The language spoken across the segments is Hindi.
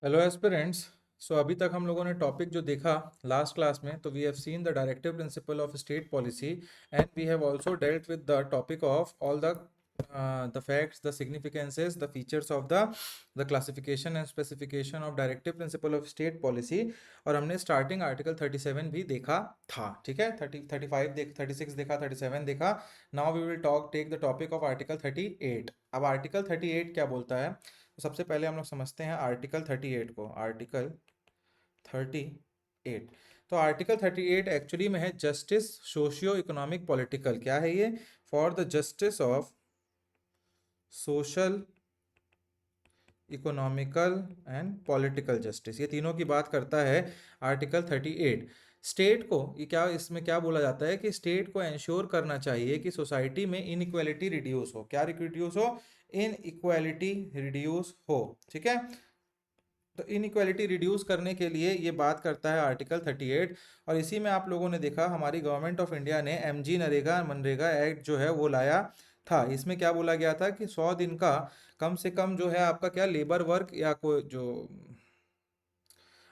Hello aspirants. सो अभी तक हम लोगों ने टॉपिक जो देखा लास्ट क्लास में, तो we have seen the directive principle of state policy and we have also dealt with the topic of all the facts, the significances, the features of the classification and specification of directive principle of state policy. और हमने स्टार्टिंग आर्टिकल 37 भी देखा था। ठीक है, 35 देख 36 देखा, 37 देखा। Now we will take the topic of article 38। अब आर्टिकल 38 क्या बोलता है, तो सबसे पहले हम लोग समझते हैं आर्टिकल 38 को। आर्टिकल 38, तो आर्टिकल 38 एक्चुअली में है जस्टिस सोशियो इकोनॉमिक पॉलिटिकल। क्या है ये? For the justice of social, economical and political justice, ये तीनों की बात करता है आर्टिकल 38। स्टेट को ये क्या, इसमें क्या बोला जाता है कि स्टेट को इंश्योर करना चाहिए कि सोसाइटी में इनइक्वालिटी रिड्यूस हो। क्या रिड्यूस हो? इनइक्वालिटी रिड्यूस हो। ठीक है, तो इनइक्वालिटी रिड्यूस करने के लिए ये बात करता है आर्टिकल 38। और इसी में आप लोगों ने देखा हमारी गवर्नमेंट ऑफ इंडिया ने एमजी नरेगा मनरेगा एक्ट जो है वो लाया था। इसमें क्या बोला गया था कि 100 दिन का कम से कम जो है आपका क्या लेबर वर्क या कोई जो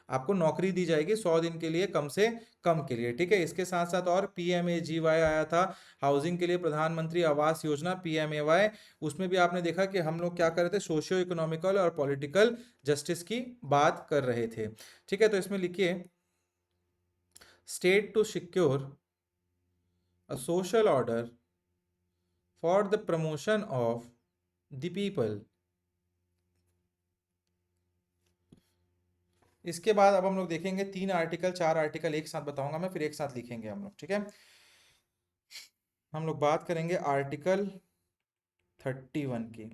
आपको नौकरी दी जाएगी 100 दिन के लिए, कम से कम के लिए। ठीक है, इसके साथ साथ और पीएमएजीवाई आया था, हाउसिंग के लिए प्रधानमंत्री आवास योजना पीएमएवाई। उसमें भी आपने देखा कि हम लोग क्या कर रहे थे, सोशियो इकोनॉमिकल और पॉलिटिकल जस्टिस की बात कर रहे थे। ठीक है, तो इसमें लिखिए state to secure a social order for the promotion of the people. इसके बाद अब हम लोग देखेंगे 3 आर्टिकल 4 आर्टिकल एक साथ बताऊंगा मैं, फिर एक साथ लिखेंगे हम लोग। ठीक है, हम लोग बात करेंगे आर्टिकल 31 की।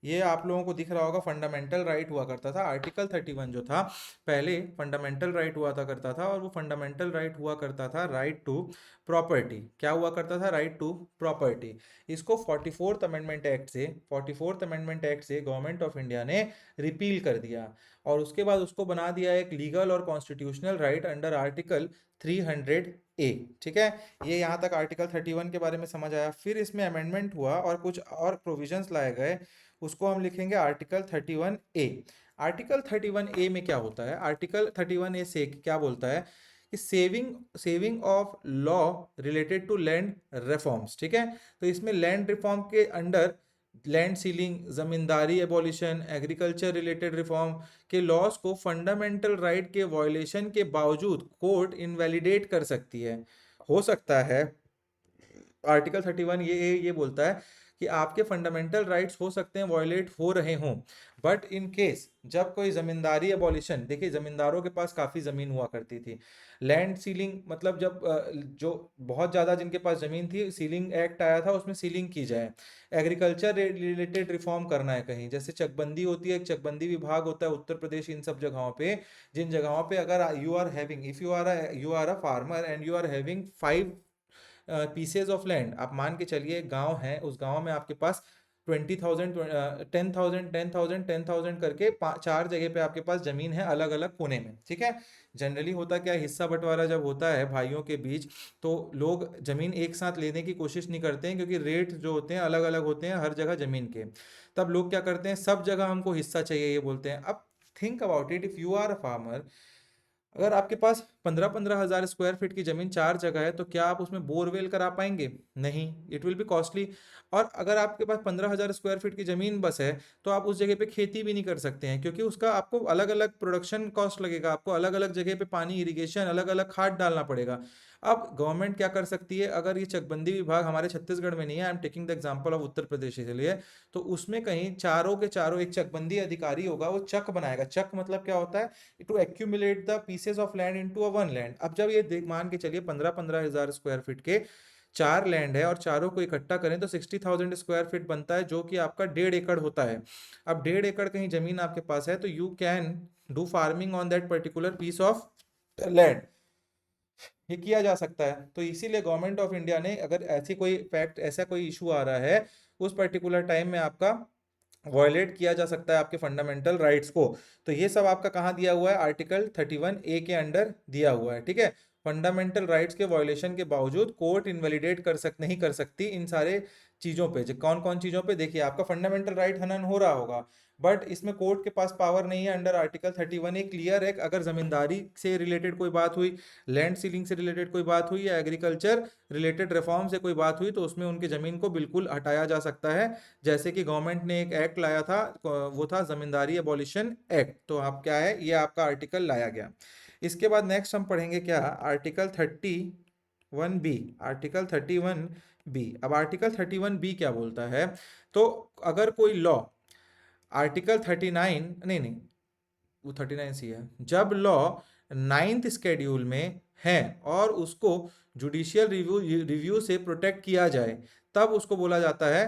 ये आप लोगों को दिख रहा होगा फंडामेंटल राइट हुआ करता था। आर्टिकल 31 जो था पहले फंडामेंटल राइट हुआ था करता था, और वो फंडामेंटल राइट हुआ करता था राइट टू प्रॉपर्टी। क्या हुआ करता था? Right to property. इसको 44th अमेंडमेंट एक्ट से गवर्नमेंट ऑफ इंडिया ने रिपील कर दिया, और उसके बाद उसको बना दिया एक लीगल और constitutional right under article 300A। ठीक है, ये यहाँ तक आर्टिकल 31 के बारे में समझ आया। फिर इसमें अमेंडमेंट हुआ और कुछ और प्रोविजंस लाए गए, उसको हम लिखेंगे आर्टिकल 31A। आर्टिकल 31A में क्या होता है? आर्टिकल 31A से क्या बोलता है कि saving saving of law related to land reforms. ठीक है, तो इसमें लैंड रिफॉर्म के under land ceiling, zamindari abolition, agriculture related reform के लॉस को फंडामेंटल राइट के वायलेशन के बावजूद कोर्ट इनवैलिडेट कर सकती है। हो सकता है आर्टिकल 31 ये बोलता है कि आपके फंडामेंटल राइट्स हो सकते हैं वॉयलेट हो रहे हों, बट इन केस जब कोई जमींदारी एबॉलिशन, देखिए जमींदारों के पास काफ़ी ज़मीन हुआ करती थी। लैंड सीलिंग मतलब जब जो बहुत ज़्यादा जिनके पास ज़मीन थी, सीलिंग एक्ट आया था, उसमें सीलिंग की जाए। एग्रीकल्चर रिलेटेड रिफॉर्म करना है कहीं, जैसे चकबंदी होती है, एक चकबंदी विभाग होता है उत्तर प्रदेश, इन सब जगहों पे, जिन जगहों पे अगर you are having, if you are a farmer and you are having 5 pieces of land, आप मान के चलिए गांव है, उस गांव में आपके पास 20,000, 10,000, 10,000, 10,000 करके 4 जगह पे आपके पास जमीन है अलग अलग कोने में। ठीक है, जनरली होता क्या है, हिस्सा बंटवारा जब होता है भाइयों के बीच, तो लोग जमीन एक साथ लेने की कोशिश नहीं करते हैं, क्योंकि रेट जो होते हैं अलग अलग होते हैं हर जगह जमीन के। तब लोग क्या करते हैं, सब जगह हमको हिस्सा चाहिए ये बोलते हैं। अब think about it, if you are a farmer, अगर आपके पास 15-15 हज़ार स्क्वायर फीट की जमीन 4 जगह है, तो क्या आप उसमें बोरवेल करा पाएंगे? नहीं, इट विल बी कॉस्टली। और अगर आपके पास 15,000 स्क्वायर फीट की जमीन बस है, तो आप उस जगह पे खेती भी नहीं कर सकते हैं, क्योंकि उसका आपको अलग अलग प्रोडक्शन कॉस्ट लगेगा, आपको अलग अलग जगह पे पानी, इरिगेशन, अलग अलग खाद डालना पड़ेगा। अब गवर्नमेंट क्या कर सकती है, अगर ये चकबंदी विभाग हमारे छत्तीसगढ़ में नहीं है, I am taking the example of Uttar Pradesh के लिए, तो उसमें कहीं चारों के चारों एक चकबंदी अधिकारी होगा, वो चक बनाएगा। चक मतलब क्या होता है? To accumulate the pieces of land into a one land. अब जब ये मान के चलिए 15-15 हज़ार स्क्वायर फीट के 4 लैंड है, और चारों को इकट्ठा करें तो 60,000 स्क्वायर फीट बनता है, जो कि आपका 1.5 एकड़ होता है। अब 1.5 एकड़ कहीं जमीन आपके पास है, तो you can do farming on that particular piece of land, ये किया जा सकता है। तो इसीलिए गवर्नमेंट ऑफ इंडिया ने, अगर ऐसी कोई फैक्ट, ऐसा कोई इशू आ रहा है उस पर्टिकुलर टाइम में, आपका वॉयलेट किया जा सकता है आपके फंडामेंटल राइट्स को, तो ये सब आपका कहाँ दिया हुआ है? आर्टिकल 31A के अंडर दिया हुआ है। ठीक है, फंडामेंटल राइट्स के वॉयलेशन के बावजूद कोर्ट इनवैलिडेट नहीं कर सकती इन सारे चीजों पे, कौन कौन चीजों पे, देखिए आपका फंडामेंटल राइट हनन हो रहा होगा, बट इसमें कोर्ट के पास पावर नहीं है अंडर आर्टिकल 31। एक क्लियर है, अगर जमींदारी से रिलेटेड कोई बात हुई, लैंड सीलिंग से रिलेटेड कोई बात हुई, या एग्रीकल्चर रिलेटेड रिफॉर्म से कोई बात हुई, तो उसमें उनकी जमीन को बिल्कुल हटाया जा सकता है। जैसे कि गवर्नमेंट ने एक एक्ट लाया था, वो था जमींदारी एबॉलिशन एक्ट, तो आप क्या है, ये आपका आर्टिकल लाया गया। इसके बाद नेक्स्ट हम पढ़ेंगे क्या, आर्टिकल 31 बी। आर्टिकल 31 बी, अब आर्टिकल 31 बी क्या बोलता है, तो अगर कोई लॉ आर्टिकल 39, नहीं, वो 39 सी है, जब लॉ नाइन्थ स्केड्यूल में है और उसको जुडिशियल रिव्यू से प्रोटेक्ट किया जाए, तब उसको बोला जाता है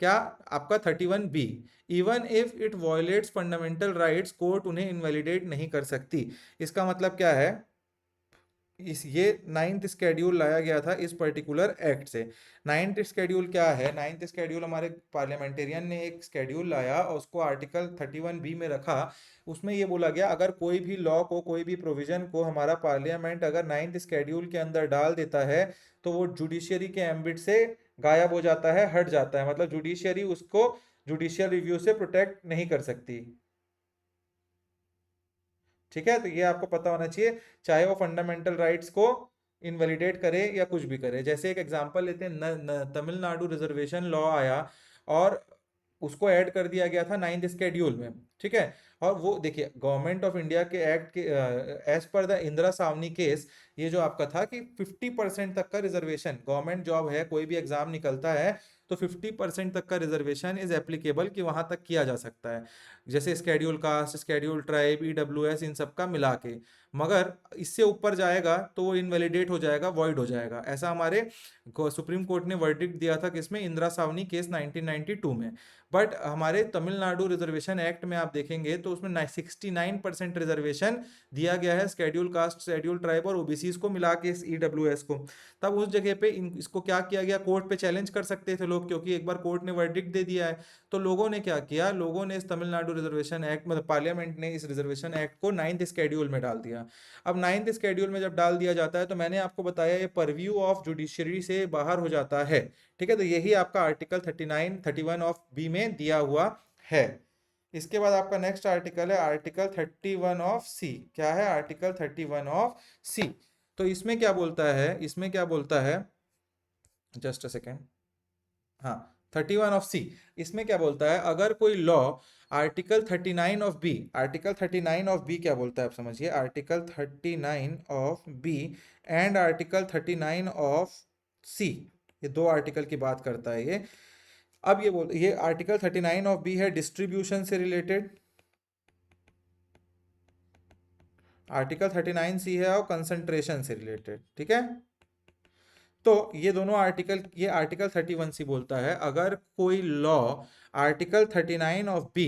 क्या, आपका 31 बी। Even if it violates fundamental rights, court उन्हें इनवैलिडेट नहीं कर सकती। इसका मतलब क्या है, इस ये नाइन्थ स्केड्यूल लाया गया था इस पर्टिकुलर एक्ट से। नाइन्थ स्केड्यूल क्या है, नाइन्थ स्केड्यूल हमारे पार्लियामेंटेरियन ने एक स्केड्यूल लाया और उसको आर्टिकल 31 बी में रखा। उसमें ये बोला गया, अगर कोई भी लॉ को, कोई भी प्रोविजन को हमारा पार्लियामेंट अगर नाइन्थ स्केड्यूल के अंदर डाल देता है, तो वो जुडिशियरी के एम्बिट से गायब हो जाता है, हट जाता है, मतलब जुडिशियरी उसको जुडिशियल रिव्यू से प्रोटेक्ट नहीं कर सकती। ठीक है, तो ये आपको पता होना चाहिए, चाहे वो फंडामेंटल राइट्स को इनवैलिडेट करे या कुछ भी करे। जैसे एक एग्जांपल लेते हैं, तमिलनाडु रिजर्वेशन लॉ आया और उसको ऐड कर दिया गया था नाइन्थ स्केड्यूल में, ठीक है। और वो देखिए, गवर्नमेंट ऑफ इंडिया के एक्ट के as per the Indira Sawhney case, ये जो आपका था कि 50% तक का रिजर्वेशन, गवर्नमेंट जॉब है, कोई भी एग्जाम निकलता है तो 50% तक का रिजर्वेशन इज एप्लीकेबल, कि वहां तक किया जा सकता है, जैसे schedule caste, schedule tribe, EWS, इन सब का मिला के। मगर इससे ऊपर जाएगा तो वो इनवैलिडेट हो जाएगा, वॉइड हो जाएगा। ऐसा हमारे सुप्रीम कोर्ट ने वर्डिक्ट दिया था किसमें, इंदिरा सावनी केस 1992 में। बट हमारे तमिलनाडु रिजर्वेशन एक्ट में आप देखेंगे तो उसमें 69% रिजर्वेशन दिया गया है शेड्यूल कास्ट, शेड्यूल ट्राइब और ओबीसी को मिला के, इस ईडब्ल्यूएस को। तब उस जगह पे इसको क्या किया गया, कोर्ट पे चैलेंज कर सकते थे लोग, क्योंकि एक बार कोर्ट ने वर्डिक्ट दे दिया है। तो लोगों ने क्या किया, लोगों ने इस तमिलनाडु रिजर्वेशन एक्ट, मतलब पार्लियामेंट ने इस रिजर्वेशन एक्ट को नाइन्थ स्केड्यूल में डाल दिया। अब नाइन्थ स्केड्यूल में जब डाल दिया जाता है, तो मैंने आपको बताया ये परव्यू ऑफ जुडिशरी से बाहर हो जाता है, ठीक है। तो यही आपका आर्टिकल 31 ऑफ बी में दिया हुआ है। इसके बाद आपका नेक्स्ट आर्टिकल है आर्टिकल 31 ऑफ सी। क्या है, आर्टिकल 31 ऑफ सी। तो इसमें क्या बोलता है, इसमें क्या बोलता है, जस्ट अ सेकेंड, हाँ, 31 ऑफ सी। इसमें क्या बोलता है, अगर कोई law article 39 of B, article 39 of B क्या बोलता है आप समझिए, article 39 of B and article 39 of C, ये दो आर्टिकल की बात करता है ये। अब ये आर्टिकल 39 ऑफ बी है डिस्ट्रीब्यूशन से रिलेटेड, आर्टिकल 39 सी है और कंसंट्रेशन से रिलेटेड, ठीक है। तो ये दोनों आर्टिकल, ये आर्टिकल 31 सी बोलता है, अगर कोई लॉ आर्टिकल 39 ऑफ बी,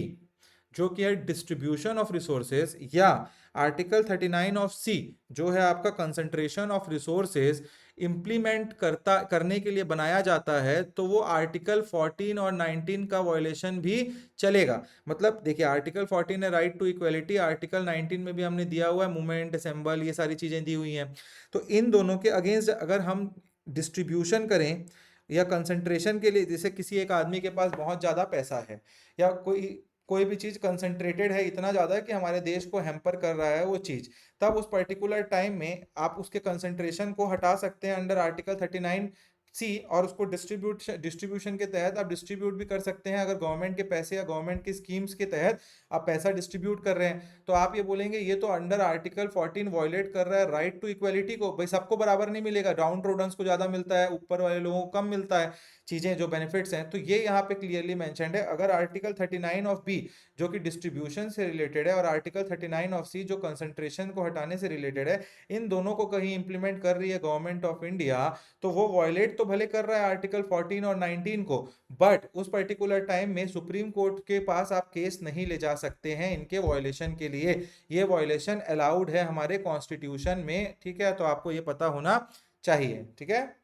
जो कि है डिस्ट्रीब्यूशन ऑफ रिसोर्सेज, या आर्टिकल 39 ऑफ सी, जो है आपका कंसंट्रेशन ऑफ रिसोर्सेज, इंप्लीमेंट करने के लिए बनाया जाता है, तो वो आर्टिकल 14 और 19 का वायलेशन भी चलेगा। मतलब देखिए, आर्टिकल 14 है राइट टू इक्वलिटी, आर्टिकल 19 में भी हमने दिया हुआ है मूवमेंट, असेंबल, ये सारी चीजें दी हुई हैं। तो इन दोनों के अगेंस्ट अगर हम डिस्ट्रीब्यूशन करें या कंसंट्रेशन के लिए, जैसे किसी एक आदमी के पास बहुत ज़्यादा पैसा है, या कोई कोई भी चीज़ कंसंट्रेटेड है इतना ज़्यादा कि हमारे देश को हैम्पर कर रहा है वो चीज़, तब उस पर्टिकुलर टाइम में आप उसके कंसंट्रेशन को हटा सकते हैं अंडर आर्टिकल 39 सी, और उसको डिस्ट्रीब्यूशन के तहत आप डिस्ट्रीब्यूट भी कर सकते हैं। अगर गवर्नमेंट के पैसे या गवर्नमेंट की स्कीम्स के तहत आप पैसा डिस्ट्रीब्यूट कर रहे हैं, तो आप ये बोलेंगे ये तो अंडर आर्टिकल 14 वॉयलेट कर रहा है राइट टू इक्वलिटी को। भाई सबको बराबर नहीं मिलेगा, डाउन ट्रोडन्स को ज़्यादा मिलता है, ऊपर वाले लोगों को कम मिलता है चीज़ें, जो बेनिफिट्स हैं। तो ये यहाँ पे क्लियरली मेंशन्ड है, अगर आर्टिकल 39 ऑफ बी जो कि डिस्ट्रीब्यूशन से रिलेटेड है, और आर्टिकल 39 ऑफ सी जो कंसंट्रेशन को हटाने से रिलेटेड है, इन दोनों को कहीं इंप्लीमेंट कर रही है गवर्नमेंट ऑफ इंडिया, तो वो वॉयलेट तो भले कर रहा है आर्टिकल 14 और 19 को, बट उस पर्टिकुलर टाइम में सुप्रीम कोर्ट के पास आप केस नहीं ले जा सकते हैं इनके वॉयलेशन के लिए। ये वॉयलेशन अलाउड है हमारे कॉन्स्टिट्यूशन में, ठीक है। तो आपको ये पता होना चाहिए, ठीक है।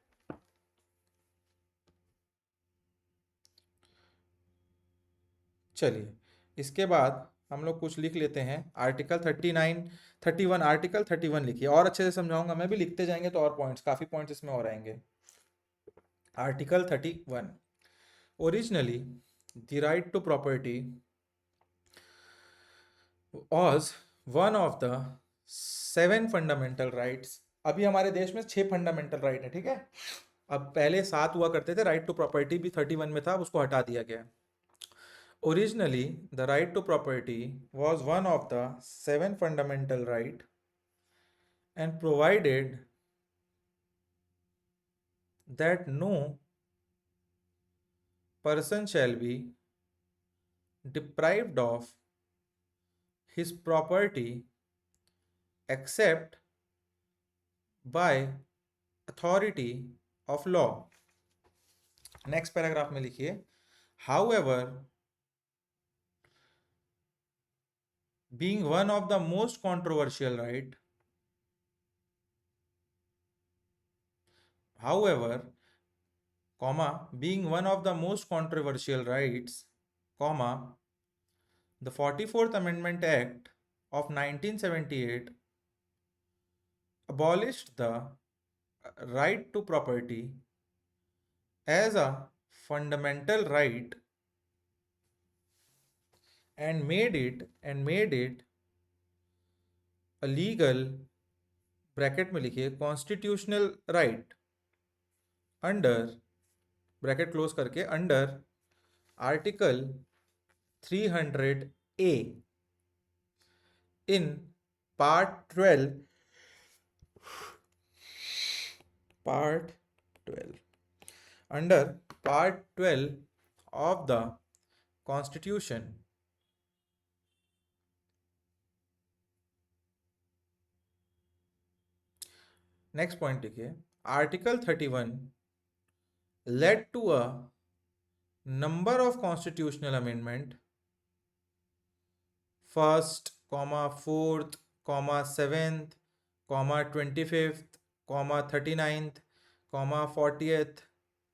चलिए, इसके बाद हम लोग कुछ लिख लेते हैं, आर्टिकल 39 31, आर्टिकल 31 लिखिए, और अच्छे से समझाऊंगा मैं भी, लिखते जाएंगे तो और पॉइंट्स, काफी पॉइंट्स इसमें और आएंगे। Article 31, Originally, the right to property was one of the 7 fundamental rights. अभी हमारे देश में 6 फंडामेंटल राइट है, ठीक है। अब पहले 7 हुआ करते थे, राइट टू प्रॉपर्टी भी 31 में था, अब उसको हटा दिया गया। Originally the right to property was one of the 7 fundamental right and provided that no person shall be deprived of his property except by authority of law. Next paragraph में लिखिए, however, being one of the most controversial right, however, comma, being one of the most controversial rights, comma, the 44th Amendment Act of 1978 abolished the right to property as a fundamental right and made it a legal, bracket में लिखिए, constitutional right under, bracket close करके, under article 300A in part 12 under part 12 of the constitution. Next point लिखिए, article 31 led to a number of constitutional amendment, first, fourth, 7th, 25th, 39th, 40th,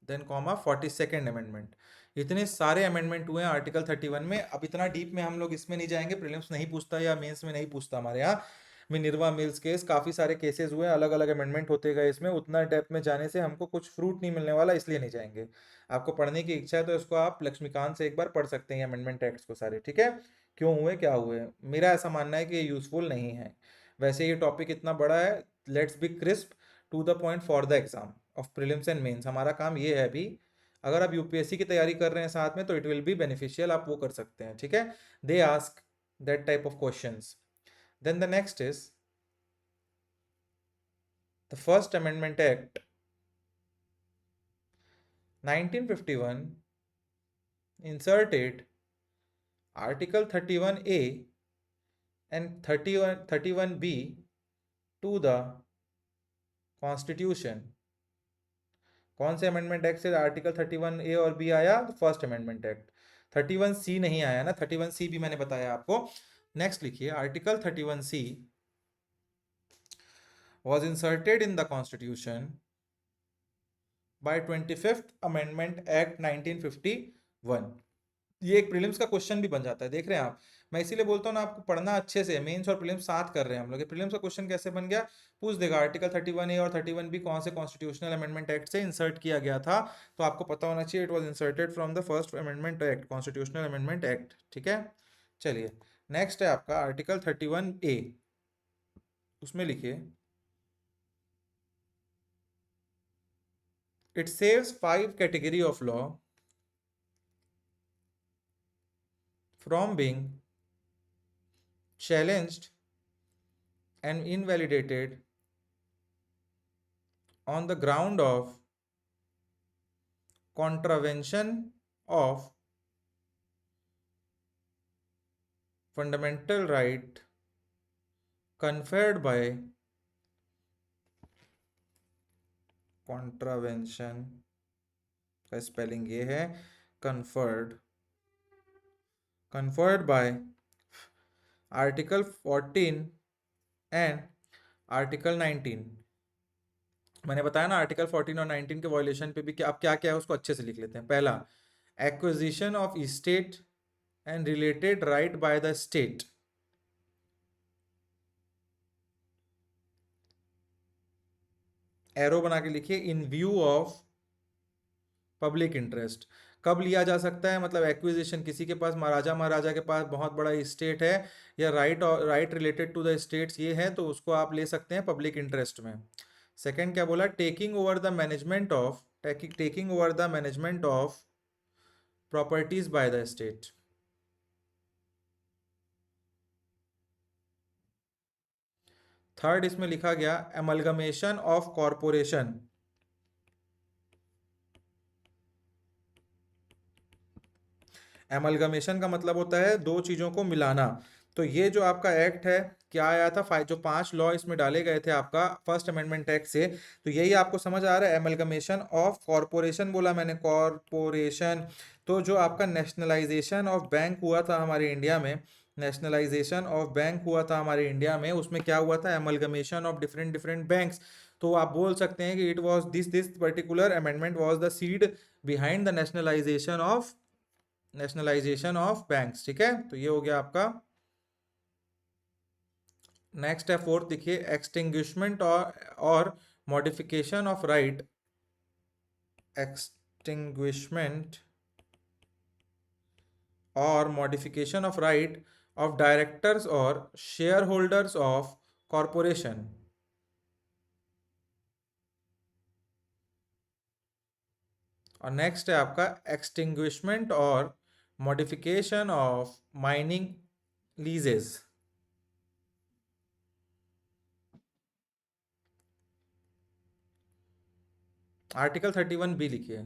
then 42nd amendment. इतने सारे अमेंडमेंट हुए हैं आर्टिकल 31 में। अब इतना डीप में हम लोग इसमें नहीं जाएंगे, प्रीलिम्स नहीं पूछता या मेंस में नहीं पूछता हमारे यहाँ। मिनर्वा मिल्स केस, काफ़ी सारे केसेस हुए, अलग अलग अमेंडमेंट होते गए इसमें। उतना डेप्थ में जाने से हमको कुछ फ्रूट नहीं मिलने वाला, इसलिए नहीं जाएंगे। आपको पढ़ने की इच्छा है तो इसको आप लक्ष्मीकांत से एक बार पढ़ सकते हैं, अमेंडमेंट एक्ट्स को सारे, ठीक है। क्यों हुए, क्या हुए। मेरा ऐसा मानना है कि ये यूजफुल नहीं है। वैसे ये टॉपिक इतना बड़ा है, let's be crisp to the point for the exam of prelims and mains. हमारा काम ये है अभी, अगर आप यूपीएससी की तैयारी कर रहे हैं साथ में, तो इट विल बी बेनिफिशियल, आप वो कर सकते हैं, ठीक है। They ask that type of questions. Then the next is the first amendment act 1951 inserted article 31A and 31B to the constitution। कौन से अमेंडमेंट एक्ट से आर्टिकल 31A और बी आया? First amendment act. 31C नहीं आया ना, 31C भी मैंने बताया आपको। नेक्स्ट लिखिए, article 31C was inserted in the constitution by 25th amendment act 1951। ये एक प्रीलिम्स का क्वेश्चन भी बन जाता है, देख रहे हैं आप। मैं इसीलिए बोलता हूँ ना, आपको पढ़ना अच्छे से। मेंस और प्रीलिम्स साथ कर रहे हैं हम लोग। प्रीलिम्स का क्वेश्चन कैसे बन गया, पूछ देगा आर्टिकल 31A और 31B कौन से कॉन्स्टिट्यूशनल अमेंडमेंट एक्ट से इंसर्ट किया गया था, तो आपको पता होना चाहिए it was inserted from the first amendment act, constitutional amendment act, ठीक है। चलिए, नेक्स्ट है आपका आर्टिकल 31A। उसमें लिखिए, it saves 5 category of law from being challenged and invalidated on the ground of contravention of fundamental right conferred by contravention का स्पेलिंग ये है, conferred by article 14 and article 19। मैंने बताया ना, आर्टिकल 14 और 19 के वायलेशन पे भी क्या, अब क्या क्या है उसको अच्छे से लिख लेते हैं। पहला, acquisition of state and related right by the state. Arrow बना के लिखिए, इन व्यू ऑफ पब्लिक इंटरेस्ट। कब लिया जा सकता है, मतलब एक्विजिशन, किसी के पास, महाराजा महाराजा के पास बहुत बड़ा स्टेट है या right related to the states ये है, तो उसको आप ले सकते हैं पब्लिक इंटरेस्ट में। सेकंड क्या बोला, taking over the management of taking over the management of properties by the state. Third इसमें लिखा गया एमलगमेशन ऑफ कॉरपोरेशन। एमलगमेशन का मतलब होता है दो चीजों को मिलाना। तो ये जो आपका एक्ट है, क्या आया था, जो 5 लॉ इसमें डाले गए थे आपका फर्स्ट अमेंडमेंट एक्ट से, तो यही आपको समझ आ रहा है। एमलगमेशन ऑफ कॉरपोरेशन बोला मैंने, कॉरपोरेशन। तो जो आपका नेशनलाइजेशन ऑफ बैंक हुआ था हमारे इंडिया में, नेशनलाइजेशन ऑफ बैंक हुआ था हमारे इंडिया में, उसमें क्या हुआ था, amalgamation of different different banks. तो आप बोल सकते हैं कि it was this particular amendment was the seed behind the nationalisation of banks. ठीक है, तो ये हो गया आपका। नेक्स्ट है फोर्थ, देखिए, एक्सटिंग्विशमेंट और मॉडिफिकेशन ऑफ राइट, एक्सटिंग्विशमेंट और modification of right of directors और शेयर होल्डर्स ऑफ कॉरपोरेशन। और नेक्स्ट है आपका एक्सटिंग्विशमेंट और modification of mining leases. Article 31 B लिखिए,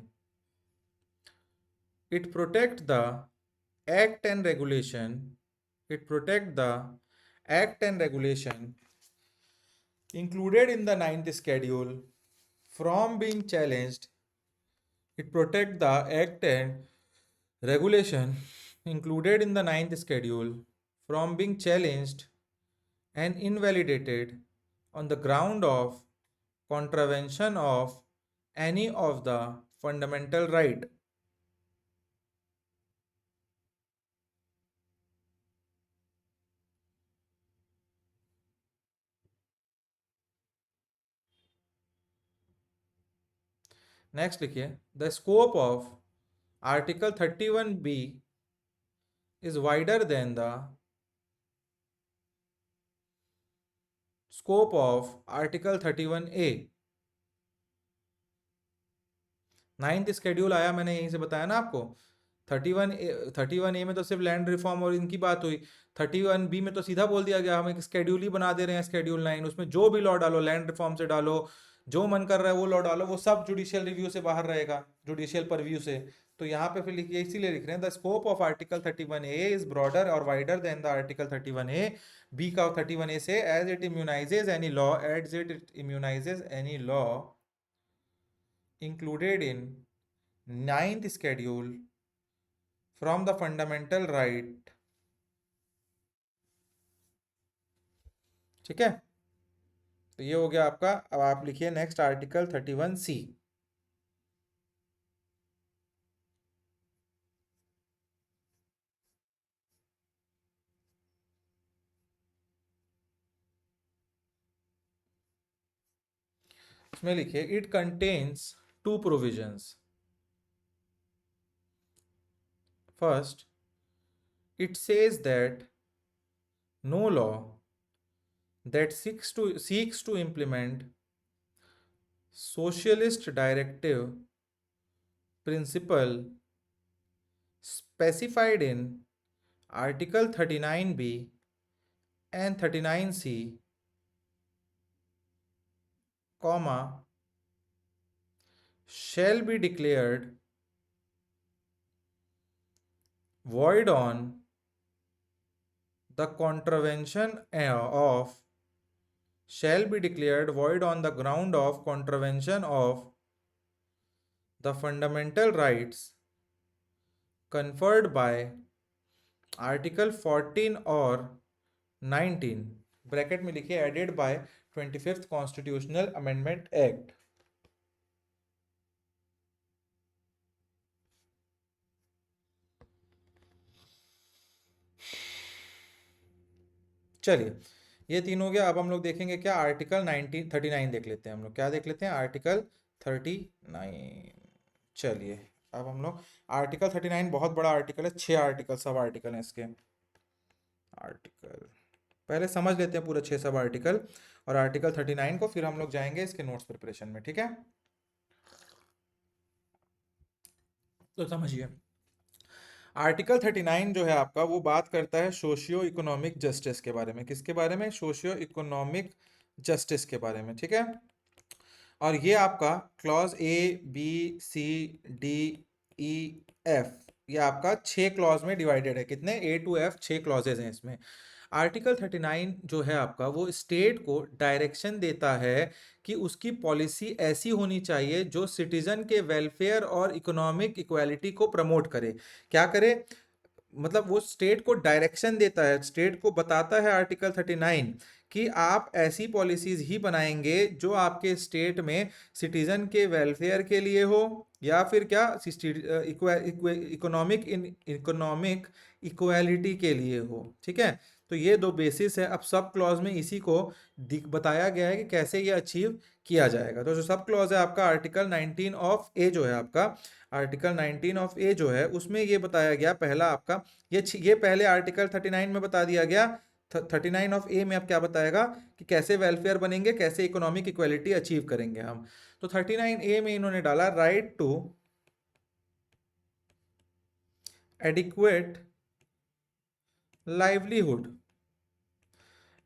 it protect the act and regulation it protect the act and regulation included in the ninth schedule from being challenged. It protect the act and regulation included in the ninth schedule from being challenged and invalidated on the ground of contravention of any of the fundamental right. Next लिखिए, the scope of article 31B is wider than the scope of Article 31A। Ninth schedule आया, मैंने यहीं से बताया ना आपको। 31A में तो सिर्फ लैंड रिफॉर्म और इनकी बात हुई। 31B में तो सीधा बोल दिया गया हम एक स्केड्यूल ही बना दे रहे हैं, स्केड्यूल 9, उसमें जो भी लॉ डालो, लैंड रिफॉर्म से डालो, जो मन कर रहा है वो लॉ डालो, वो सब जुडिशियल रिव्यू से बाहर रहेगा, जुडिशियल परव्यू से। तो यहाँ पे फिर लिखिए, इसीलिए लिख रहे हैं the scope of article 31A is broader और wider than the article 31A। B का 31A से, as it immunises any law included in ninth schedule from the fundamental right। ठीक है, तो ये हो गया आपका। अब आप लिखिए नेक्स्ट आर्टिकल 31C। इसमें लिखिए, it contains two provisions. First, it says that no law that seeks to implement socialist directive principle specified in Article 39B and 39C, comma, shall be declared void on the contravention of shall be declared void on the ground of contravention of the fundamental rights conferred by Article 14 और 19, ब्रैकेट में लिखिए, added by 25th constitutional amendment act. चलिए, ये तीन हो गया। अब हम लोग देखेंगे क्या, आर्टिकल 39 देख लेते हैं हम लोग। क्या देख लेते हैं, आर्टिकल 39। चलिए, अब हम लोग आर्टिकल 39 बहुत बड़ा आर्टिकल है, 6 आर्टिकल सब आर्टिकल हैं इसके। आर्टिकल पहले समझ लेते हैं पूरे 6 सब आर्टिकल और आर्टिकल 39 को, फिर हम लोग जाएंगे इसके नोट्स प्रिपरेशन में, ठीक है। तो समझिए आर्टिकल 39 जो है आपका वो बात करता है सोशियो इकोनॉमिक जस्टिस के बारे में। किसके बारे में? सोशियो इकोनॉमिक जस्टिस के बारे में, ठीक है। और ये आपका clause A B C D E F, ये आपका 6 क्लॉज में डिवाइडेड है। कितने? A to F 6 क्लॉजेज हैं इसमें। आर्टिकल 39 जो है आपका वो स्टेट को डायरेक्शन देता है कि उसकी पॉलिसी ऐसी होनी चाहिए जो सिटीजन के वेलफेयर और इकोनॉमिक इक्वालिटी को प्रमोट करे। क्या करे? मतलब वो स्टेट को डायरेक्शन देता है, स्टेट को बताता है आर्टिकल 39 कि आप ऐसी पॉलिसीज ही बनाएंगे जो आपके स्टेट में सिटीजन के वेलफेयर के लिए हो या फिर क्या इकोनॉमिक इक्वालिटी के लिए हो, ठीक है। तो ये दो बेसिस है। अब सब क्लॉज में इसी को बताया गया है कि कैसे ये अचीव किया जाएगा। तो जो सब क्लॉज है आपका आर्टिकल 19 ऑफ ए जो है आपका, आर्टिकल 19 ऑफ ए जो है उसमें ये बताया गया पहला आपका, ये पहले आर्टिकल 39 में बता दिया गया। 39 ऑफ ए में अब क्या बताएगा कि कैसे वेलफेयर बनेंगे, कैसे इकोनॉमिक इक्वालिटी अचीव करेंगे हम। तो 39 ए में इन्होंने डाला राइट टू एडिक्वेट लाइवलीहुड।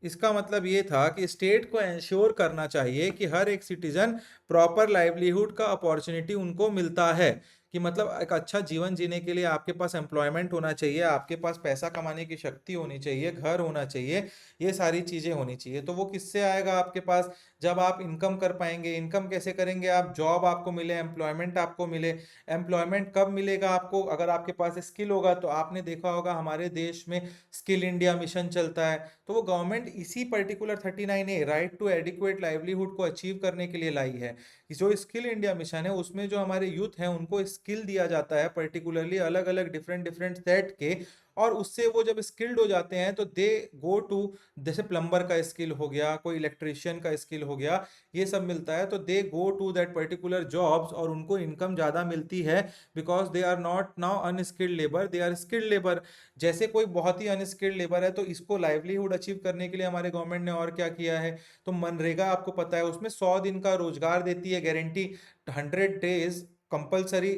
इसका मतलब ये था कि स्टेट को इंश्योर करना चाहिए कि हर एक सिटीजन प्रॉपर लाइवलीहुड का अपॉर्चुनिटी उनको मिलता है। कि मतलब एक अच्छा जीवन जीने के लिए आपके पास एम्प्लॉयमेंट होना चाहिए, आपके पास पैसा कमाने की शक्ति होनी चाहिए, घर होना चाहिए, ये सारी चीज़ें होनी चाहिए। तो वो किससे आएगा आपके पास? जब आप इनकम कर पाएंगे। इनकम कैसे करेंगे आप? जॉब आपको मिले, एम्प्लॉयमेंट आपको मिले। एम्प्लॉयमेंट कब मिलेगा आपको? अगर आपके पास स्किल होगा। तो आपने देखा होगा हमारे देश में स्किल इंडिया मिशन चलता है। तो वो गवर्नमेंट इसी particular 39A right to adequate livelihood को अचीव करने के लिए लाई है। जो स्किल इंडिया मिशन है उसमें जो हमारे यूथ हैं उनको स्किल दिया जाता है, पर्टिकुलरली अलग अलग डिफरेंट डिफरेंट सेट के। और उससे वो जब स्किल्ड हो जाते हैं तो दे गो टू, जैसे प्लम्बर का स्किल हो गया, कोई इलेक्ट्रिशियन का स्किल हो गया, ये सब मिलता है। तो they go to that particular jobs और उनको इनकम ज़्यादा मिलती है because they are not now unskilled labour, they are skilled labour. जैसे कोई बहुत ही अनस्किल्ड लेबर है तो इसको लाइवलीहुड अचीव करने के लिए हमारे गवर्नमेंट ने और क्या किया है? तो मनरेगा आपको पता है उसमें 100 दिन का रोजगार देती है, गारंटी 100 डेज कंपलसरी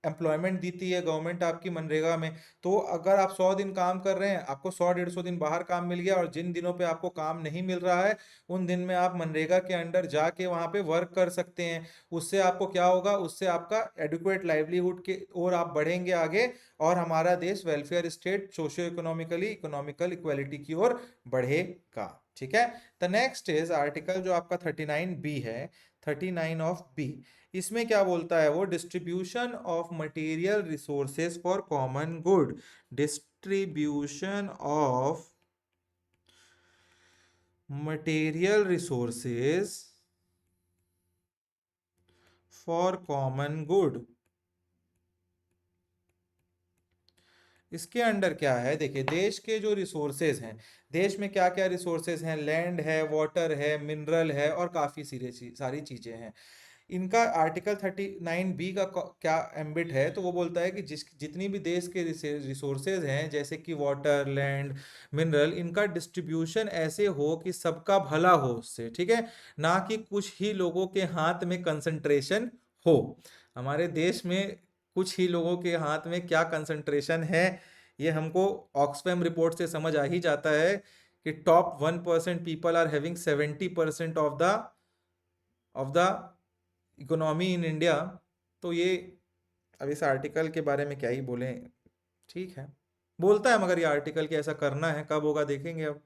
एम्प्लॉयमेंट देती है गवर्नमेंट आपकी मनरेगा में। तो अगर आप 100 दिन काम कर रहे हैं, आपको 100-150 दिन बाहर काम मिल गया, और जिन दिनों पे आपको काम नहीं मिल रहा है उन दिन में आप मनरेगा के अंडर जाके वहां पे वर्क कर सकते हैं। उससे आपको क्या होगा? उससे आपका एडिक्वेट लाइवलीहुड के और आप बढ़ेंगे आगे, और हमारा देश welfare state socio economically economical equality की ओर बढ़ेगा, ठीक है। द नेक्स्ट इज आर्टिकल जो आपका 39B है, 39 ऑफ बी। इसमें क्या बोलता है वो? Distribution of material resources for common good. Distribution of material resources for common good. इसके अंडर क्या है? देखिए देश के जो रिसोर्सेज हैं, देश में क्या क्या रिसोर्सेज हैं? लैंड है, वाटर है, मिनरल है और काफ़ी सारी चीज़ें हैं। इनका आर्टिकल 39B का क्या एम्बिट है? तो वो बोलता है कि जितनी भी देश के रिसोर्सेज हैं जैसे कि वाटर, लैंड, मिनरल, इनका डिस्ट्रीब्यूशन ऐसे हो कि सबका भला हो उससे, ठीक है। ना कि कुछ ही लोगों के हाथ में कंसंट्रेशन हो। हमारे देश में कुछ ही लोगों के हाथ में क्या कंसंट्रेशन है, ये हमको ऑक्सफैम रिपोर्ट से समझ आ ही जाता है कि top 1% people are having 70% of the economy in India. तो ये अब इस आर्टिकल के बारे में क्या ही बोलें, ठीक है, बोलता है मगर ये आर्टिकल कि ऐसा करना है, कब होगा देखेंगे अब।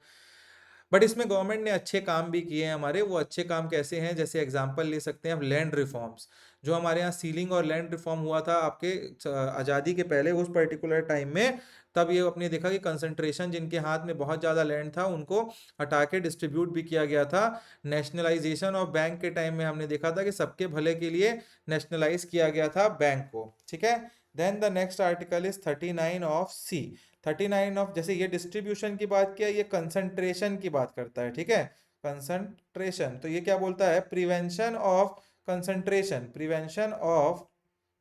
बट इसमें गवर्नमेंट ने अच्छे काम भी किए हैं हमारे। वो अच्छे काम कैसे हैं? जैसे एग्जांपल ले सकते हैं अब लैंड रिफॉर्म्स। जो हमारे यहाँ सीलिंग और लैंड रिफॉर्म हुआ था आपके आज़ादी के पहले उस पर्टिकुलर टाइम में, तब ये अपने देखा कि कंसंट्रेशन जिनके हाथ में बहुत ज़्यादा लैंड था उनको हटा के डिस्ट्रीब्यूट भी किया गया था। नेशनलाइजेशन ऑफ बैंक के टाइम में हमने देखा था कि सबके भले के लिए नेशनलाइज किया गया था बैंक को, ठीक है। Then the next article is 39 of C. 39 of, जैसे ये डिस्ट्रीब्यूशन की बात किया, ये कंसंट्रेशन की बात करता है, ठीक है। कंसंट्रेशन, तो ये क्या बोलता है? Prevention of concentration, prevention of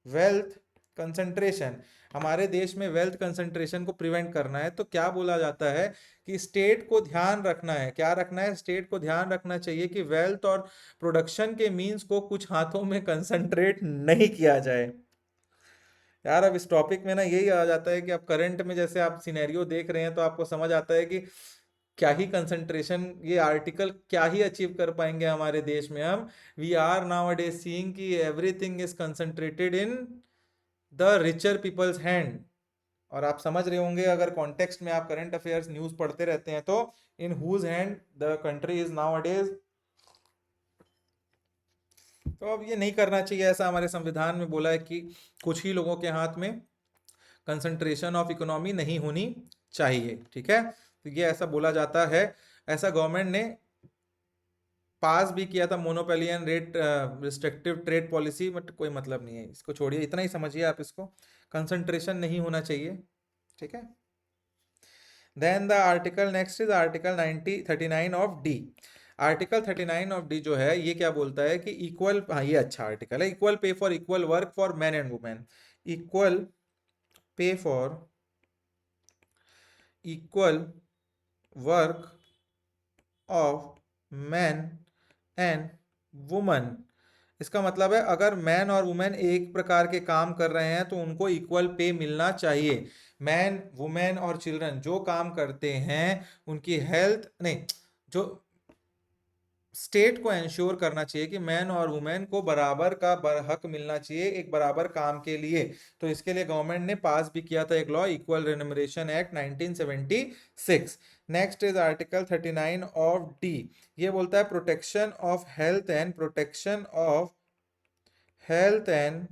wealth concentration, हमारे देश में वेल्थ कंसंट्रेशन को प्रिवेंट करना है, तो क्या बोला जाता है कि स्टेट को ध्यान रखना है, क्या रखना है, स्टेट को ध्यान रखना चाहिए कि वेल्थ और प्रोडक्शन के मीन्स को कुछ हाथों में कंसंट्रेट नहीं किया जाए। यार अब इस टॉपिक में ना यही आ जाता है कि अब करंट में जैसे आप सिनेरियो देख रहे हैं तो आपको समझ आता है कि क्या ही कंसंट्रेशन, ये आर्टिकल क्या ही अचीव कर पाएंगे हमारे देश में हम। We are nowadays seeing कि everything is concentrated in the richer people's hand. और आप समझ रहे होंगे अगर कॉन्टेक्स्ट में आप करंट अफेयर्स न्यूज पढ़ते रहते हैं तो in whose hand the country is now adage. तो अब ये नहीं करना चाहिए, ऐसा हमारे संविधान में बोला है कि कुछ ही लोगों के हाथ में कंसंट्रेशन ऑफ इकोनॉमी नहीं होनी चाहिए, ठीक है, तो ये ऐसा बोला जाता है। ऐसा गवर्नमेंट ने पास भी किया था monopoly and rate restrictive trade policy, but कोई मतलब नहीं है, इसको छोड़िए, इतना ही समझिए आप इसको, कंसंट्रेशन नहीं होना चाहिए, ठीक है। Then the article next is article 39 of D. Article 39 of D जो है ये क्या बोलता है कि इक्वल, हाँ ये अच्छा आर्टिकल है, equal pay for equal work for man and women, equal pay for equal work of man and woman. इसका मतलब है अगर मैन और वुमेन एक प्रकार के काम कर रहे हैं तो उनको इक्वल पे मिलना चाहिए। मैन वुमेन और चिल्ड्रन जो काम करते हैं उनकी हेल्थ नहीं, जो स्टेट को एंश्योर करना चाहिए कि मैन और वुमेन को बराबर का हक मिलना चाहिए एक बराबर काम के लिए। तो इसके लिए गवर्नमेंट ने पास भी किया था एक law, equal remuneration act 1976। Next is article 39 of D. ये बोलता है protection of health and protection of health and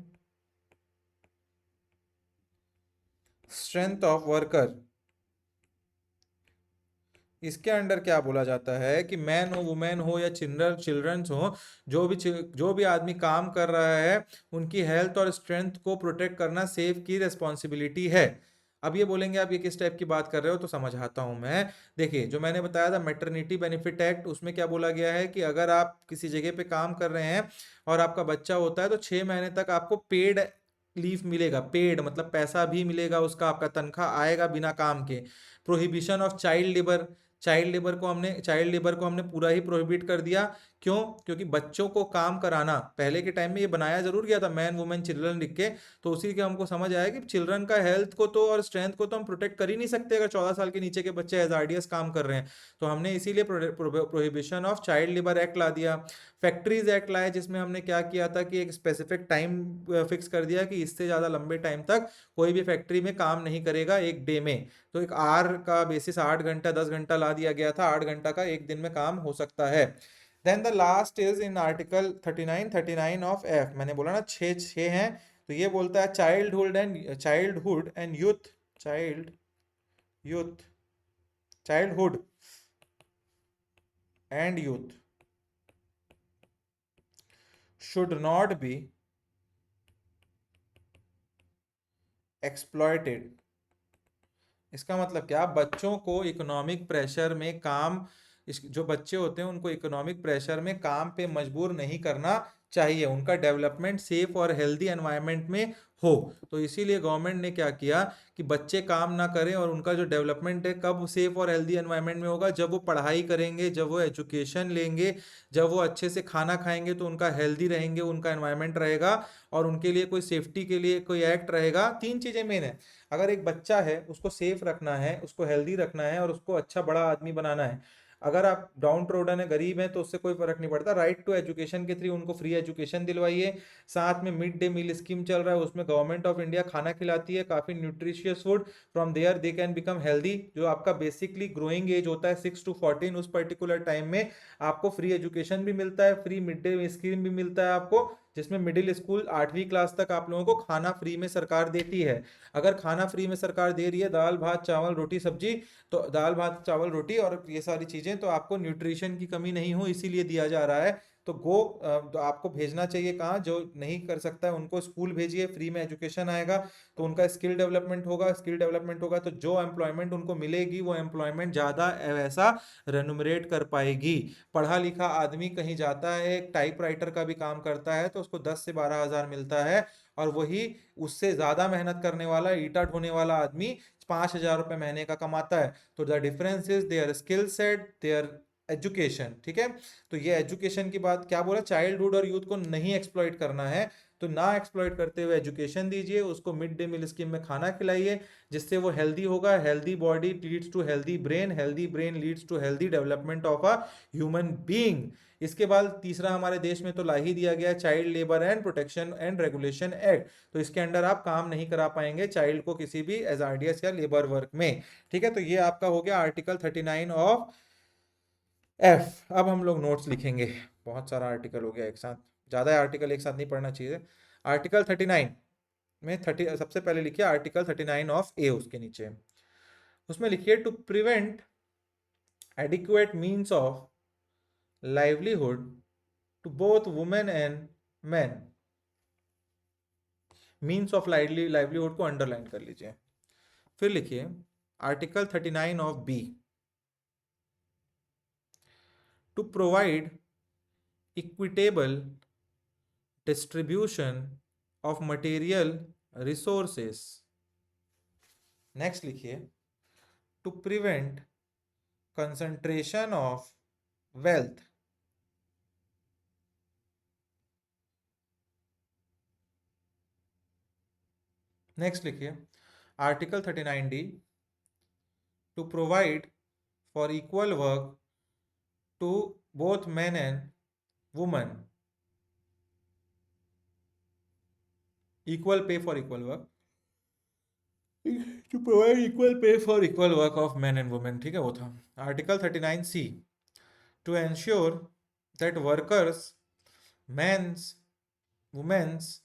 strength of worker. इसके अंडर क्या बोला जाता है कि मैन हो वुमेन हो या चिल्ड्रंस हो, जो भी आदमी काम कर रहा है उनकी हेल्थ और स्ट्रेंथ को प्रोटेक्ट करना सेफ की रिस्पॉन्सिबिलिटी है। अब ये बोलेंगे आप ये किस टाइप की बात कर रहे हो, तो समझाता हूं मैं। देखिए जो मैंने बताया था मैटरनिटी बेनिफिट एक्ट, उसमें क्या बोला गया है कि अगर आप किसी जगह पे काम कर रहे हैं और आपका बच्चा होता है तो 6 महीने तक आपको पेड लीव मिलेगा, पेड मतलब पैसा भी मिलेगा उसका, आपका तनख्वाह आएगा बिना काम के। प्रोहिबिशन ऑफ चाइल्ड लेबर को हमने पूरा ही प्रोहिबिट कर दिया। क्यों? क्योंकि बच्चों को काम कराना, पहले के टाइम में ये बनाया जरूर गया था मैन वुमेन चिल्ड्रन लिख के, तो उसी के हमको समझ आया कि चिल्ड्रन का हेल्थ को तो और स्ट्रेंथ को तो हम प्रोटेक्ट कर ही नहीं सकते अगर 14 साल के नीचे के बच्चे हैजार्डियस काम कर रहे हैं। तो हमने इसीलिए prohibition of child labour act ला दिया। फैक्ट्रीज एक्ट लाया जिसमें हमने क्या किया था कि एक स्पेसिफिक टाइम फिक्स कर दिया कि इससे ज़्यादा लंबे टाइम तक कोई भी फैक्ट्री में काम नहीं करेगा एक डे में। तो एक आर का बेसिस 8 घंटा 10 घंटा ला दिया गया था, 8 घंटा का एक दिन में काम हो सकता है। Then the last is in article 39 of F, मैंने बोला ना छः छः हैं, तो ये बोलता है childhood and youth, youth childhood and youth should not be exploited। इसका मतलब क्या, बच्चों को इकोनॉमिक प्रेशर में काम, जो बच्चे होते हैं उनको इकोनॉमिक प्रेशर में काम पे मजबूर नहीं करना चाहिए, उनका डेवलपमेंट सेफ और हेल्दी एनवायरनमेंट में हो। तो इसीलिए गवर्नमेंट ने क्या किया कि बच्चे काम ना करें और उनका जो डेवलपमेंट है कब सेफ और हेल्दी एनवायरनमेंट में होगा, जब वो पढ़ाई करेंगे, जब वो एजुकेशन लेंगे, जब वो अच्छे से खाना खाएंगे तो उनका हेल्दी रहेंगे, उनका एनवायरनमेंट रहेगा और उनके लिए कोई सेफ्टी के लिए कोई एक्ट रहेगा। 3 चीजें मेन है, अगर एक बच्चा है उसको सेफ रखना है, उसको हेल्दी रखना है और उसको अच्छा बड़ा आदमी बनाना है। अगर आप डाउन ट्रोडन है, गरीब है, तो उससे कोई फर्क नहीं पड़ता, राइट टू एजुकेशन के थ्रू उनको फ्री एजुकेशन दिलवाइए। साथ में मिड डे मील स्कीम चल रहा है, उसमें गवर्नमेंट ऑफ इंडिया खाना खिलाती है काफी nutritious food, from there they can become healthy. जो आपका बेसिकली ग्रोइंग एज होता है 6 to 14, उस पर्टिकुलर टाइम में आपको फ्री एजुकेशन भी मिलता है, फ्री मिड डे स्कीम भी मिलता है आपको, जिसमें मिडिल स्कूल 8वीं क्लास तक आप लोगों को खाना फ्री में सरकार देती है। अगर खाना फ्री में सरकार दे रही है, दाल भात चावल रोटी सब्जी, तो दाल भात चावल रोटी और ये सारी चीजें, तो आपको न्यूट्रिशन की कमी नहीं हो इसीलिए दिया जा रहा है। तो तो आपको भेजना चाहिए कहाँ, जो नहीं कर सकता है उनको स्कूल भेजिए, फ्री में एजुकेशन आएगा तो उनका स्किल डेवलपमेंट होगा, स्किल डेवलपमेंट होगा तो जो एम्प्लॉयमेंट उनको मिलेगी वो एम्प्लॉयमेंट ज़्यादा वैसा रेनुमरेट कर पाएगी। पढ़ा लिखा आदमी कहीं जाता है, एक टाइपराइटर का भी काम करता है तो उसको 10 से 12 हज़ार मिलता है, और वही उससे ज्यादा मेहनत करने वाला ईटा ढोने वाला आदमी 5,000 रुपये महीने का कमाता है। तो the difference is their skill set, there education. ठीक है, तो ये एजुकेशन की बात क्या बोला, चाइल्डहुड और यूथ को नहीं एक्सप्लॉइट करना है, तो ना एक्सप्लॉइट करते हुए एजुकेशन दीजिए उसको, मिड डे मील स्कीम में खाना खिलाइए जिससे वो हेल्दी होगा। Healthy body leads to healthy brain, healthy brain leads to healthy development of a human being. इसके बाद तीसरा हमारे देश में तो ला ही दिया गया child labour and protection and regulation act, तो इसके अंडर आप काम नहीं करा पाएंगे चाइल्ड को किसी भी एजार्डियस या लेबर वर्क में। ठीक है, तो ये आपका हो गया आर्टिकल 39 ऑफ एफ। अब हम लोग नोट्स लिखेंगे, बहुत सारा आर्टिकल हो गया एक साथ, ज्यादा आर्टिकल एक साथ नहीं पढ़ना चाहिए। आर्टिकल 39 में 30 सबसे पहले लिखिए आर्टिकल 39 ऑफ ए, उसके नीचे उसमें लिखिए to prevent adequate means of livelihood to both women and men। Means of livelihood को अंडरलाइन कर लीजिए। फिर लिखिए article 39 of B, to provide equitable distribution of material resources. Next लिखिए to prevent concentration of wealth. Next लिखिए article 39 D, to provide for equal work to both men and women, equal pay for equal work, to provide equal pay for equal work of men and women। ठीक है, वो था article 39 C, to ensure that workers, men's, women's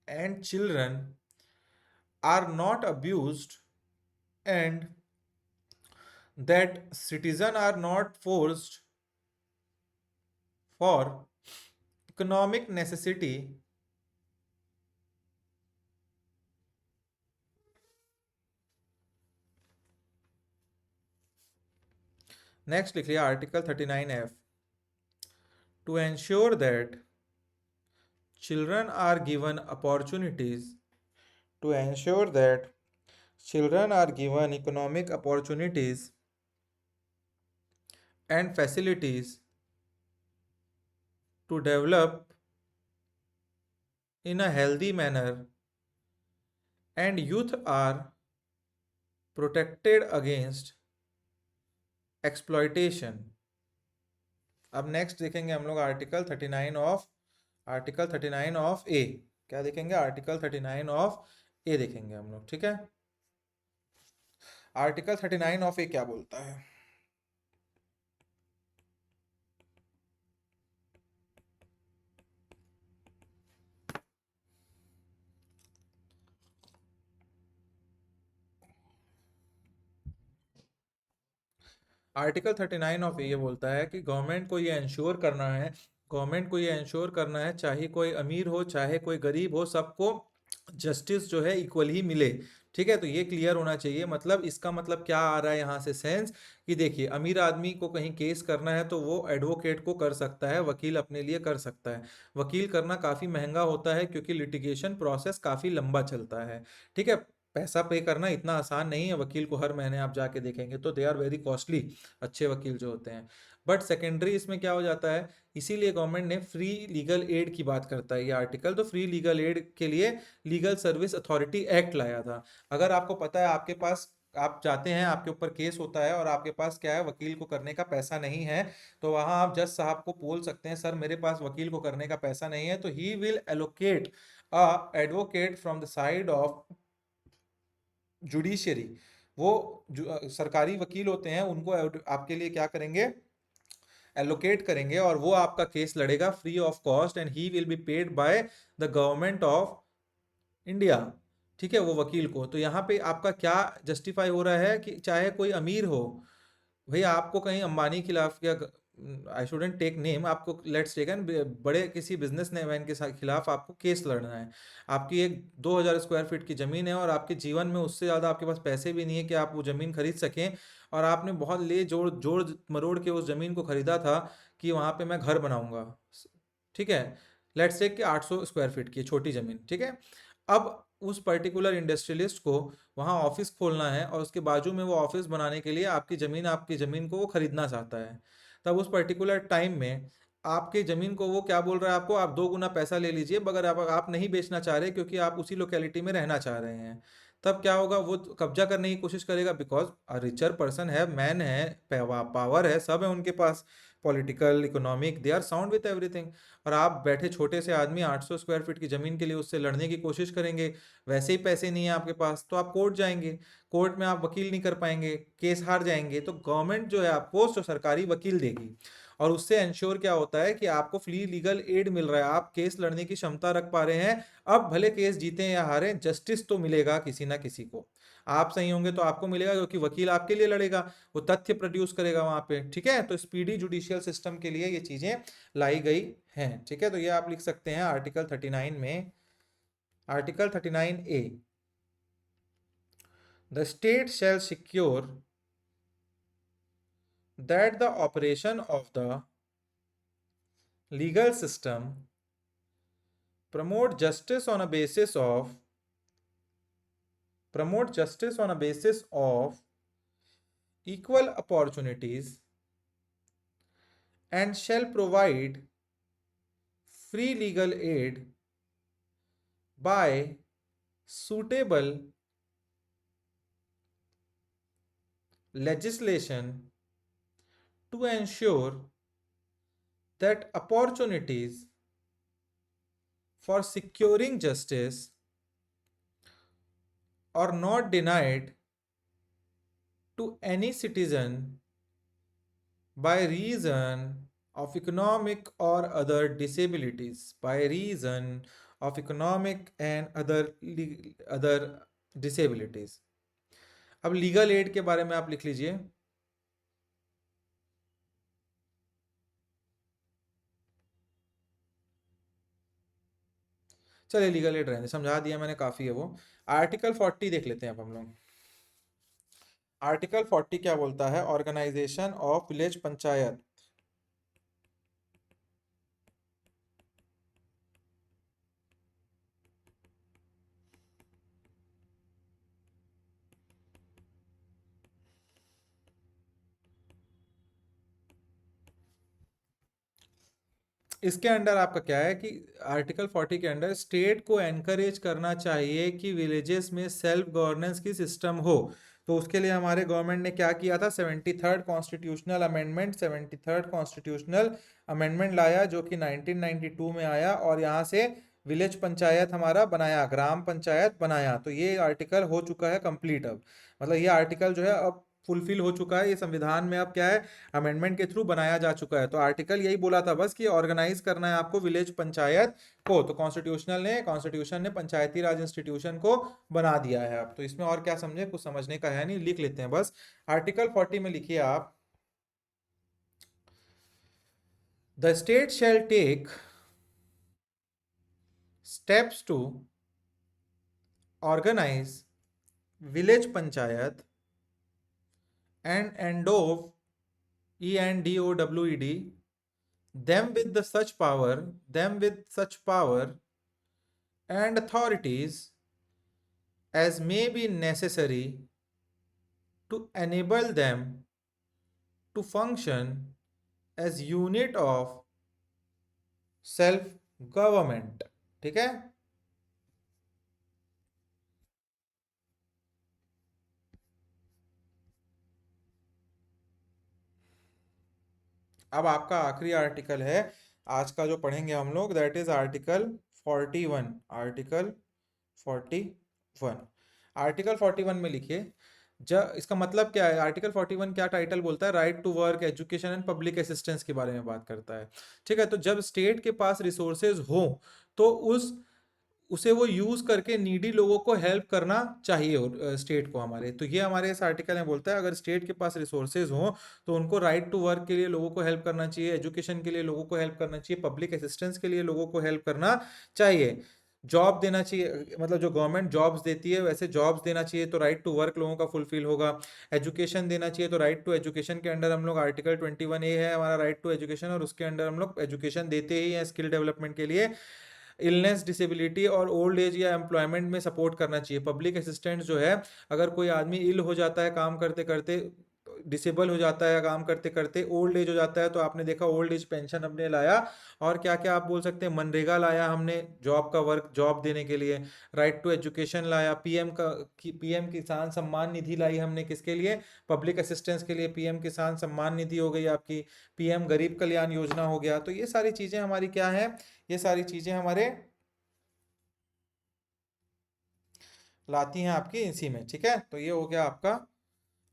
and children are not abused and that citizens are not forced for economic necessity next लिख लिया article 39 F, to ensure that children are given opportunities, to ensure that children are given economic opportunities and facilities to develop in a healthy manner and youth are protected against exploitation। अब नेक्स्ट देखेंगे हम लोग आर्टिकल 39 ऑफ, आर्टिकल 39 ऑफ ए, क्या देखेंगे आर्टिकल 39 ऑफ ए देखेंगे हम लोग। ठीक है, आर्टिकल 39 ऑफ ए क्या बोलता है, आर्टिकल 39 ऑफ ये बोलता है कि गवर्नमेंट को ये इंश्योर करना है, गवर्नमेंट को ये इंश्योर करना है चाहे कोई अमीर हो चाहे कोई गरीब हो, सबको जस्टिस जो है इक्वल ही मिले। ठीक है, तो ये क्लियर होना चाहिए। मतलब इसका मतलब क्या आ रहा है यहाँ से सेंस, कि देखिए अमीर आदमी को कहीं केस करना है तो वो एडवोकेट को कर सकता है, वकील अपने लिए कर सकता है। वकील करना काफ़ी महंगा होता है क्योंकि लिटिगेशन प्रोसेस काफ़ी लंबा चलता है। ठीक है, पैसा पे करना इतना आसान नहीं है, वकील को हर महीने आप जाके देखेंगे तो दे आर वेरी कॉस्टली, अच्छे वकील जो होते हैं। बट सेकेंडरी इसमें क्या हो जाता है, इसीलिए गवर्नमेंट ने फ्री लीगल एड की बात करता है ये आर्टिकल, तो फ्री लीगल एड के लिए लीगल सर्विस अथॉरिटी एक्ट लाया था। अगर आपको पता है आपके पास, आप जाते हैं आपके ऊपर केस होता है और आपके पास क्या है वकील को करने का पैसा नहीं है, तो वहां आप जज साहब को बोल सकते हैं सर मेरे पास वकील को करने का पैसा नहीं है, तो he will allocate a advocate from the side of judiciary. वो सरकारी वकील होते हैं उनको आपके लिए क्या करेंगे, एलोकेट करेंगे और वो आपका केस लड़ेगा free of cost and he will be paid by the government of India. ठीक है, वो वकील को, तो यहाँ पे आपका क्या जस्टिफाई हो रहा है कि चाहे कोई अमीर हो, भाई आपको कहीं अंबानी के खिलाफ या आई शुडेंट टेक नेम, आपको लेट्स टेक एन बड़े किसी बिजनेस मैन के खिलाफ आपको केस लड़ना है, आपकी एक 2,000 स्क्वायर फीट की ज़मीन है और आपके जीवन में उससे ज़्यादा आपके पास पैसे भी नहीं है कि आप वो ज़मीन खरीद सकें, और आपने बहुत ले जोड़ जोड़ मरोड़ के उस ज़मीन को खरीदा था कि वहाँ पे मैं घर बनाऊंगा। ठीक है, लेट्स से कि 800 स्क्वायर फीट की छोटी ज़मीन, ठीक है। अब उस पर्टिकुलर इंडस्ट्रियलिस्ट को वहाँ ऑफिस खोलना है और उसके बाजू में वो ऑफिस बनाने के लिए आपकी ज़मीन को वो खरीदना चाहता है। तब उस पर्टिकुलर टाइम में आपकी ज़मीन को वो क्या बोल रहा है आपको, आप 2 गुना पैसा ले लीजिए, मगर आप नहीं बेचना चाह रहे क्योंकि आप उसी लोकेलिटी में रहना चाह रहे हैं। तब क्या होगा, वो कब्जा करने की कोशिश करेगा, बिकॉज रिचर पर्सन है, मैन है, पावर है, सब है उनके पास, political, economic, they are sound with everything. और आप बैठे छोटे से आदमी 800 स्क्वायर फीट की ज़मीन के लिए उससे लड़ने की कोशिश करेंगे, वैसे ही पैसे नहीं है आपके पास, तो आप कोर्ट जाएंगे, कोर्ट में आप वकील नहीं कर पाएंगे, केस हार जाएंगे, तो गवर्नमेंट जो है आपको जो सरकारी वकील देगी, और उससे इंश्योर क्या होता है कि आपको फ्री लीगल एड मिल रहा है, आप केस लड़ने की क्षमता रख पा रहे हैं। अब भले केस जीते या हारे, जस्टिस तो मिलेगा किसी ना किसी को। आप सही होंगे तो आपको मिलेगा, क्योंकि वकील आपके लिए लड़ेगा, वो तथ्य प्रोड्यूस करेगा वहां पे, ठीक है। तो स्पीडी जुडिशियल सिस्टम के लिए ये चीजें लाई गई हैं, ठीक है। तो ये आप लिख सकते हैं आर्टिकल 39 में, article 39A, the state shell secure that the operation of the legal system promote justice on a basis of equal opportunities and shall provide free legal aid by suitable legislation to ensure that opportunities for securing justice are not denied to any citizen by reason of economic or other disabilities, by reason of economic and other disabilities। अब लीगल एड के बारे में आप लिख लीजिए। चलिए लीगल एड रहने, समझा दिया मैंने, काफी है वो। आर्टिकल 40 देख लेते हैं अब हम लोग। आर्टिकल 40 क्या बोलता है, ऑर्गेनाइजेशन ऑफ विलेज पंचायत। इसके अंडर आपका क्या है कि आर्टिकल 40 के अंडर स्टेट को एनकरेज करना चाहिए कि विलेजेस में सेल्फ गवर्नेंस की सिस्टम हो। तो उसके लिए हमारे गवर्नमेंट ने क्या किया था, 73rd constitutional amendment, 73rd constitutional amendment लाया, जो कि 1992 में आया, और यहाँ से विलेज पंचायत हमारा बनाया, ग्राम पंचायत बनाया। तो ये आर्टिकल हो चुका है कंप्लीट अब, मतलब ये आर्टिकल जो है अब फुलफिल हो चुका है, ये संविधान में अब क्या है, अमेंडमेंट के थ्रू बनाया जा चुका है। तो आर्टिकल यही बोला था बस कि ऑर्गेनाइज करना है आपको विलेज पंचायत को, तो कॉन्स्टिट्यूशन ने पंचायती राज इंस्टीट्यूशन को बना दिया है अब। तो इसमें और क्या समझे, कुछ समझने का है नहीं, लिख लेते हैं बस। आर्टिकल 40 में लिखिए आप, the state shall take steps to organise village panchayat and endow, ENDOWED, them with such power and authorities as may be necessary to enable them to function as unit of self government। ठीक है। अब आपका आखिरी आर्टिकल है आज का जो पढ़ेंगे हम लोग, that is article 41। Article 41, article 41 में लिखिए, जब इसका मतलब क्या है, आर्टिकल 41 क्या टाइटल बोलता है, right to work, education and public assistance के बारे में बात करता है। ठीक है, तो जब स्टेट के पास रिसोर्सेज हो तो उसे वो यूज करके नीडी लोगों को हेल्प करना चाहिए स्टेट को हमारे। तो ये हमारे इस आर्टिकल में बोलता है, अगर स्टेट के पास रिसोर्सेज हो तो उनको राइट टू वर्क के लिए लोगों को हेल्प करना चाहिए, एजुकेशन के लिए लोगों को हेल्प करना चाहिए, पब्लिक असिस्टेंस के लिए लोगों को हेल्प करना चाहिए। जॉब देना चाहिए, मतलब जो गवर्नमेंट जॉब्स देती है वैसे जॉब्स देना चाहिए, तो राइट टू वर्क लोगों का फुलफिल होगा। एजुकेशन देना चाहिए, तो राइट टू एजुकेशन के अंडर हम लोग आर्टिकल 21A है हमारा राइट टू एजुकेशन, और उसके अंडर हम लोग एजुकेशन देते ही हैं स्किल डेवलपमेंट के लिए। इलनेस, डिसेबिलिटी और ओल्ड एज या एम्प्लॉयमेंट में सपोर्ट करना चाहिए। पब्लिक असिस्टेंट जो है, अगर कोई आदमी इल हो जाता है काम करते करते, डिसेबल हो जाता है काम करते करते, ओल्ड एज हो जाता है, तो आपने देखा ओल्ड एज पेंशन हमने लाया, और क्या क्या आप बोल सकते हैं, मनरेगा लाया हमने जॉब का वर्क जॉब देने के लिए, राइट टू एजुकेशन लाया, पीएम किसान सम्मान निधि लाई हमने किसके लिए, पब्लिक असिस्टेंस के लिए, पीएम किसान सम्मान निधि हो गई आपकी, पीएम गरीब कल्याण योजना हो गया। तो ये सारी चीजें हमारी क्या है, ये सारी चीजें हमारे लाती हैं आपकी इसी में, ठीक है। तो ये हो गया आपका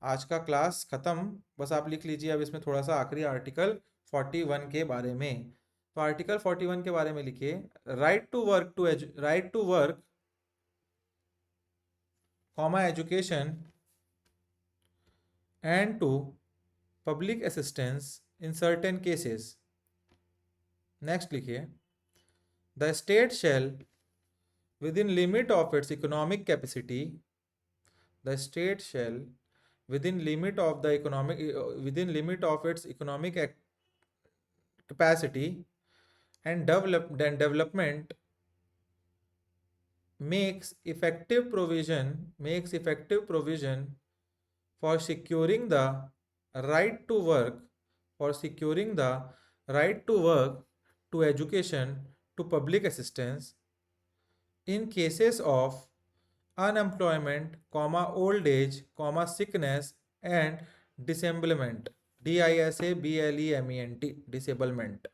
आज का क्लास खत्म। बस आप लिख लीजिए अब इसमें थोड़ा सा आखिरी आर्टिकल 41 के बारे में। तो आर्टिकल 41 के बारे में लिखिए, right to work comma education and to public assistance in certain cases. Next लिखिए, the state shall within limit of its economic capacity, the state shall within limit of the economic within limit of its economic capacity and development makes effective provision for securing the right to work for securing the right to work, to education, to public assistance in cases of unemployment, old age, sickness and disablement. disablement, disablement.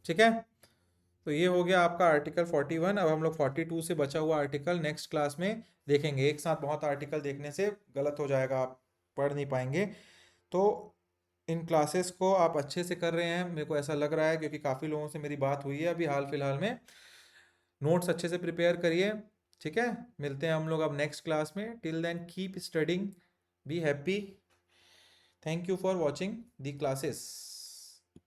ठीक है। तो ये हो गया आपका आर्टिकल 41। अब हम लोग 42 से बचा हुआ आर्टिकल नेक्स्ट क्लास में देखेंगे। एक साथ बहुत आर्टिकल देखने से गलत हो जाएगा, आप पढ़ नहीं पाएंगे। तो इन क्लासेस को आप अच्छे से कर रहे हैं मेरे को ऐसा लग रहा है, क्योंकि काफ़ी लोगों से मेरी बात हुई है अभी हाल फिलहाल में। नोट्स अच्छे से प्रिपेयर करिए, ठीक है। मिलते हैं हम लोग अब नेक्स्ट क्लास में। Till then keep studying, be happy. Thank you for watching the classes.